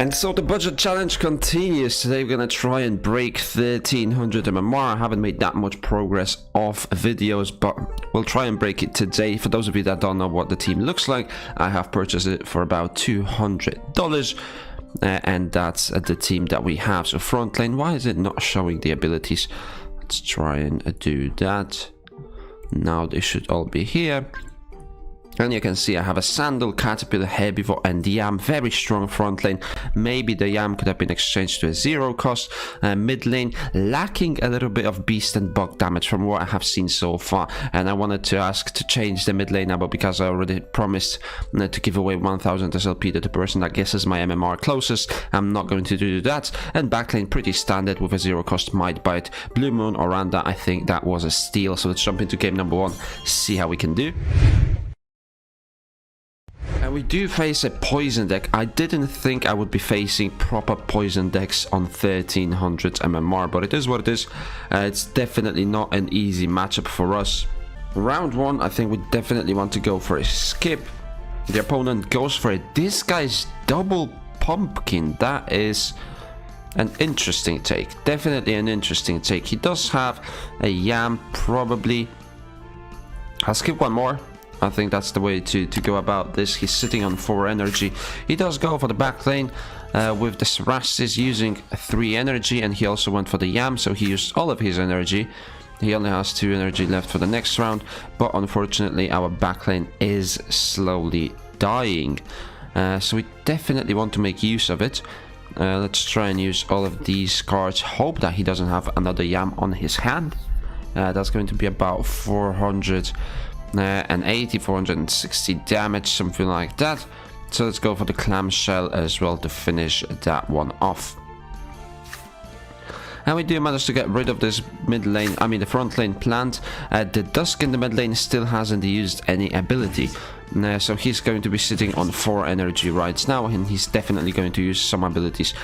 And so the budget challenge continues. Today we're gonna try and break 1300 MMR. I haven't made that much progress off videos, but we'll try and break it today. For those of you that don't know what the team looks like, I have purchased it for about $200. And that's the team that we have. So front lane, why is it not showing the abilities? Let's try and do that. Now they should all be here. And you can see I have a Sandal, Caterpillar, Herbivore and Yam. Very strong front lane. Maybe the Yam could have been exchanged to a 0 cost. Mid lane lacking a little bit of beast and bug damage from what I have seen so far. And I wanted to ask to change the mid lane now, but because I already promised to give away 1000 SLP to the person that guesses my MMR closest, I'm not going to do that. And back lane pretty standard with a 0 cost Might Bite. Blue Moon, Oranda, I think that was a steal. So let's jump into game number 1, see how we can do. And we do face a poison deck. I didn't think I would be facing proper poison decks on 1300 MMR, but it is what it is. It's definitely not an easy matchup for us. Round 1, I think we definitely want to go for a skip. The opponent goes for it. This guy's double pumpkin. That is an interesting take. Definitely an interesting take. He does have a Yam, probably. I'll skip one more. I think that's the way to go about this. He's sitting on 4 energy. He does go for the back lane with the Sarastis using 3 energy, and he also went for the Yam, so he used all of his energy. He only has 2 energy left for the next round, but unfortunately our back lane is slowly dying. So we definitely want to make use of it. Let's try and use all of these cards. Hope that he doesn't have another Yam on his hand. That's going to be about 480, 460 damage, something like that. So let's go for the clamshell as well to finish that one off. And we do manage to get rid of this mid lane, I mean the front lane plant. The Dusk in the mid lane still hasn't used any ability. So he's going to be sitting on 4 energy right now, and he's definitely going to use some abilities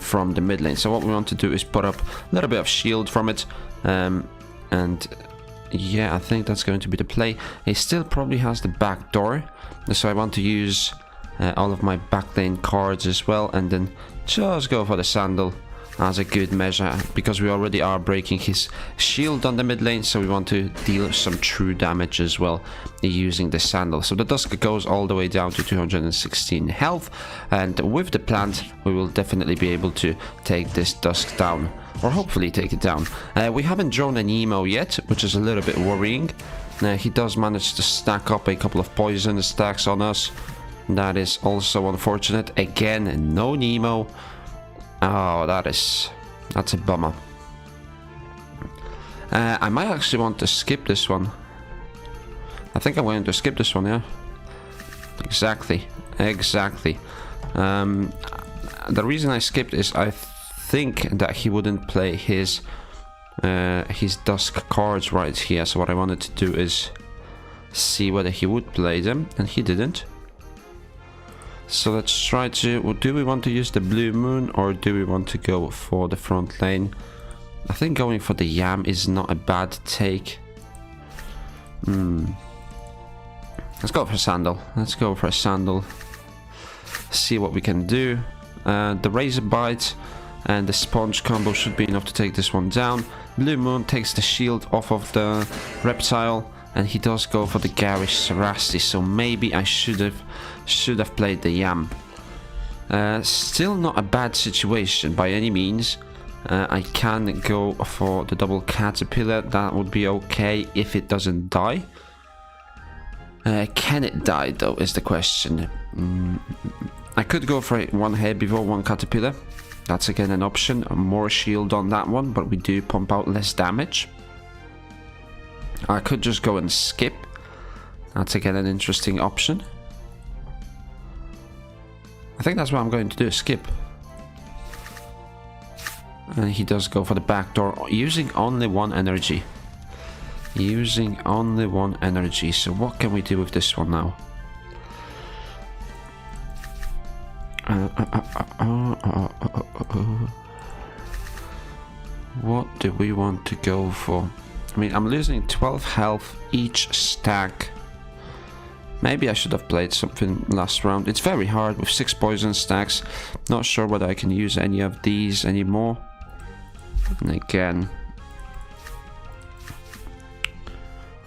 from the mid lane. So what we want to do is put up a little bit of shield from it. And yeah, I think that's going to be the play. He still probably has the back door, so I want to use all of my back lane cards as well, and then just go for the Sandal as a good measure, because we already are breaking his shield on the mid lane, so we want to deal some true damage as well using the Sandal. So the Dusk goes all the way down to 216 health, and with the plant we will definitely be able to take this Dusk down, or hopefully take it down. We haven't drawn an emo yet, which is a little bit worrying. He does manage to stack up a couple of poison stacks on us. That is also unfortunate. Again, no Nemo. Oh, that's a bummer. I might actually want to skip this one. I think I'm going to skip this one, yeah. Exactly. The reason I skipped is I think that he wouldn't play his Dusk cards right here. So what I wanted to do is see whether he would play them, and he didn't. So let's try to... do we want to use the Blue Moon, or do we want to go for the front lane? I think going for the Yam is not a bad take. Let's go for Sandal. See what we can do. The Razor Bite and the Sponge combo should be enough to take this one down. Blue Moon takes the shield off of the Reptile, and he does go for the Garish Sarasti, so maybe I should have played the Yam. Still not a bad situation by any means. I can go for the double Caterpillar. That would be okay if it doesn't die. Can it die though is the question. I could go for 1 Herbivore, 1 Caterpillar. That's again an option. More shield on that one, but we do pump out less damage. I could just go and skip. That's again an interesting option. I think that's what I'm going to do, skip. And he does go for the back door, using only 1 energy. So what can we do with this one now? What do we want to go for? I mean, I'm losing 12 health each stack. Maybe I should have played something last round. It's very hard with 6 poison stacks. Not sure whether I can use any of these anymore. And again,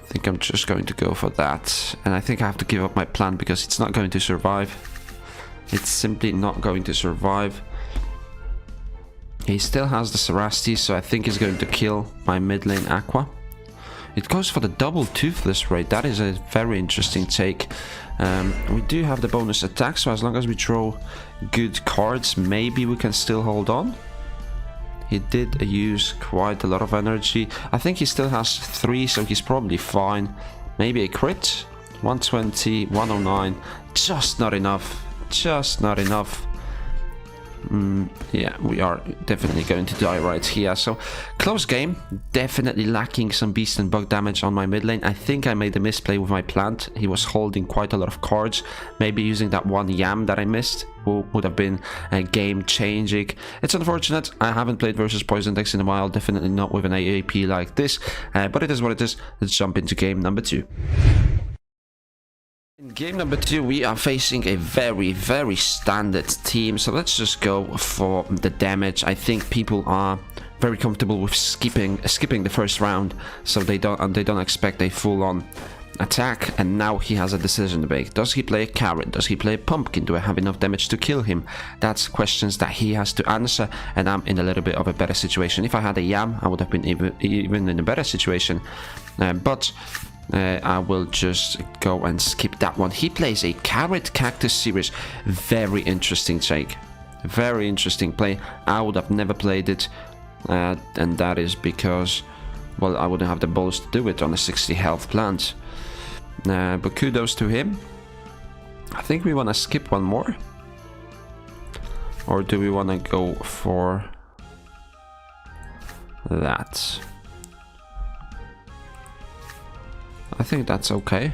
I think I'm just going to go for that. And I think I have to give up my plan because it's not going to survive. It's simply not going to survive. He still has the Sarasti, so I think he's going to kill my mid lane Aqua. It goes for the double Toothless raid. That is a very interesting take. We do have the bonus attack, so as long as we draw good cards, maybe we can still hold on. He did use quite a lot of energy. I think he still has 3, so he's probably fine. Maybe a crit. 120, 109. Just not enough. Just not enough. Yeah, we are definitely going to die right here. So, close game. Definitely lacking some beast and bug damage on my mid lane. I think I made a misplay with my plant. He was holding quite a lot of cards. Maybe using that one yam that I missed would have been game changing. It's unfortunate. I haven't played versus poison decks in a while. Definitely not with an AAP like this. But it is what it is. Let's jump into game number 2. In game number 2, we are facing a very standard team, so let's just go for the damage. I think people are very comfortable with skipping the first round, so they don't expect a full-on attack. And now he has a decision to make. Does he play a carrot? Does he play a pumpkin? Do I have enough damage to kill him? That's questions that he has to answer, and I'm in a little bit of a better situation. If I had a yam, I would have been even in a better situation, but I will just go and skip that one. He plays a Carrot Cactus series. Very interesting take. Very interesting play. I would have never played it. And that is because, well, I wouldn't have the balls to do it on a 60 health plant. But kudos to him. I think we want to skip one more. Or do we want to go for that? I think that's okay.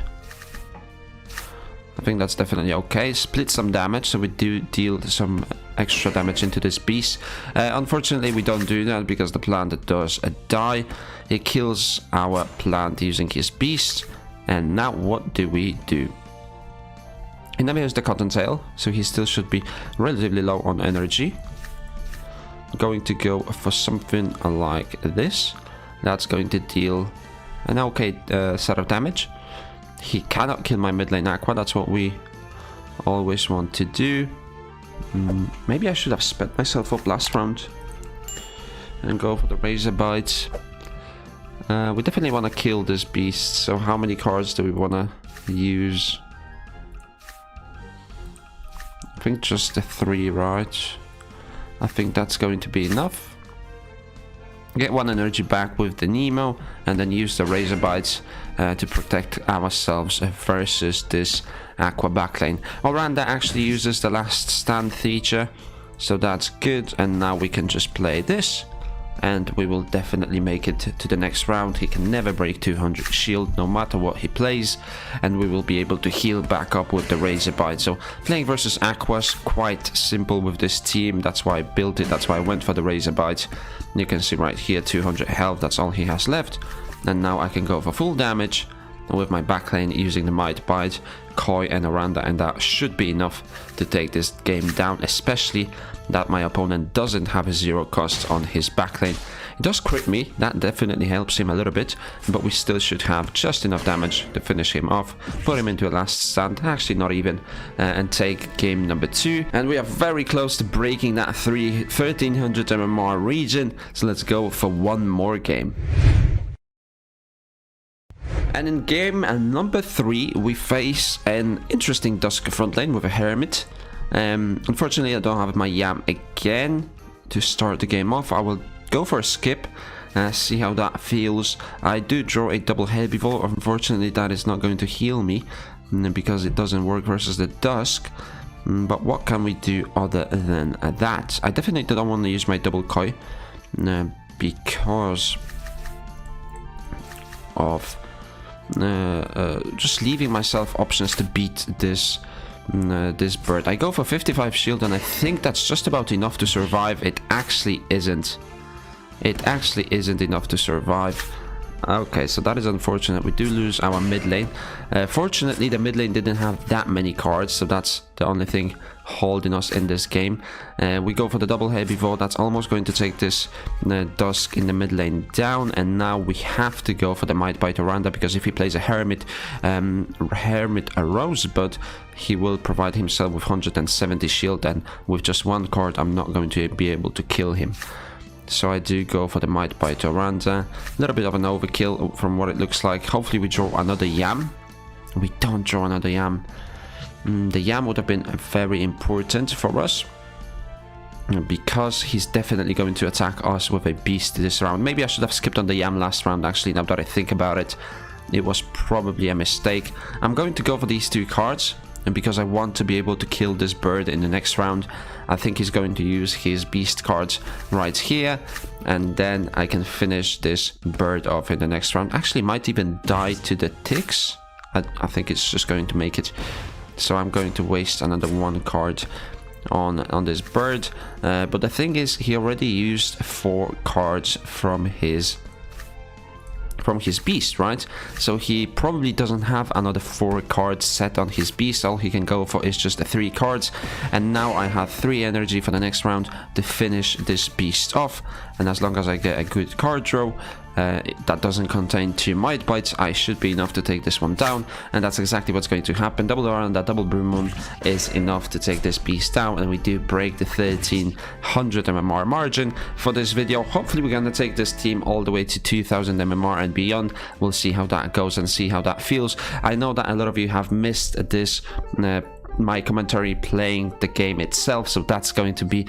I think that's definitely okay. Split some damage, so we do deal some extra damage into this beast. Unfortunately, we don't do that because the plant does die. He kills our plant using his beast. And now what do we do? He never used the Cottontail, so he still should be relatively low on energy. Going to go for something like this. That's going to deal an okay set of damage. He cannot kill my mid lane Aqua. That's what we always want to do. Maybe I should have sped myself up last round and go for the Razor Bite. We definitely want to kill this beast. So how many cards do we want to use? I think just the 3, right? I think that's going to be enough. Get 1 energy back with the Nemo, and then use the Razor Bites to protect ourselves versus this Aqua backlane. Oranda actually uses the last stand feature, so that's good. And now we can just play this, and we will definitely make it to the next round. He can never break 200 shield no matter what he plays, and we will be able to heal back up with the Razor Bite. So playing versus Aqua's quite simple with this team. That's why I built it. That's why I went for the Razor Bite. You can see right here, 200 health. That's all he has left. And now I can go for full damage with my backlane using the Might Bite, Koi and Oranda, and that should be enough to take this game down, especially that my opponent doesn't have a 0 cost on his backlane. It does crit me, that definitely helps him a little bit, but we still should have just enough damage to finish him off, put him into a last stand, actually not even, and take game number 2. And we are very close to breaking that 1300 MMR region, so let's go for one more game. And in game number 3, we face an interesting Dusk front lane with a Hermit. Unfortunately, I don't have my Yam again to start the game off. I will go for a skip, see how that feels. I do draw a double Herbivore. Unfortunately, that is not going to heal me because it doesn't work versus the Dusk. But what can we do other than that? I definitely don't want to use my double Koi because of just leaving myself options to beat this bird. I go for 55 shield, and I think that's just about enough to survive. It actually isn't. It actually isn't enough to survive. Okay, so that is unfortunate. We do lose our mid lane. Fortunately, the mid lane didn't have that many cards, so that's the only thing holding us in this game. We go for the double herbivore. That's almost going to take this dusk in the mid lane down, and now we have to go for the might bite Oranda, because if he plays a hermit a rosebud, he will provide himself with 170 shield, and with just one card I'm not going to be able to kill him. So I do go for the might bite Oranda. A little bit of an overkill from what it looks like. Hopefully we draw another yam. We don't draw another yam. The yam would have been very important for us, because he's definitely going to attack us with a beast this round. Maybe I should have skipped on the yam last round, actually, now that I think about it. It was probably a mistake. I'm going to go for these two cards, and because I want to be able to kill this bird in the next round, I think he's going to use his beast cards right here, and then I can finish this bird off in the next round. Actually, might even die to the ticks. I think it's just going to make it. So I'm going to waste another one card on this bird. But the thing is, he already used 4 cards from his beast, right? So he probably doesn't have another 4 cards set on his beast. All he can go for is just the 3 cards, and now I have 3 energy for the next round to finish this beast off. And as long as I get a good card draw that doesn't contain 2 might bites, I should be enough to take this one down, and that's exactly what's going to happen. Double around that double blue moon is enough to take this beast down, and we do break the 1300 MMR margin for this video. Hopefully we're going to take this team all the way to 2000 MMR and beyond. We'll see how that goes and see how that feels. I know that a lot of you have missed this my commentary playing the game itself, so that's going to be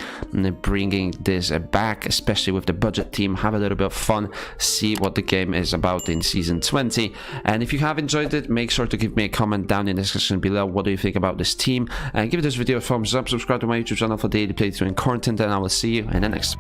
bringing this back, especially with the budget team. Have a little bit of fun, see what the game is about in season 20. And if you have enjoyed it, make sure to give me a comment down in the section below. What do you think about this team? And give this video a thumbs up, subscribe to my YouTube channel for daily playthrough and content, and I will see you in the next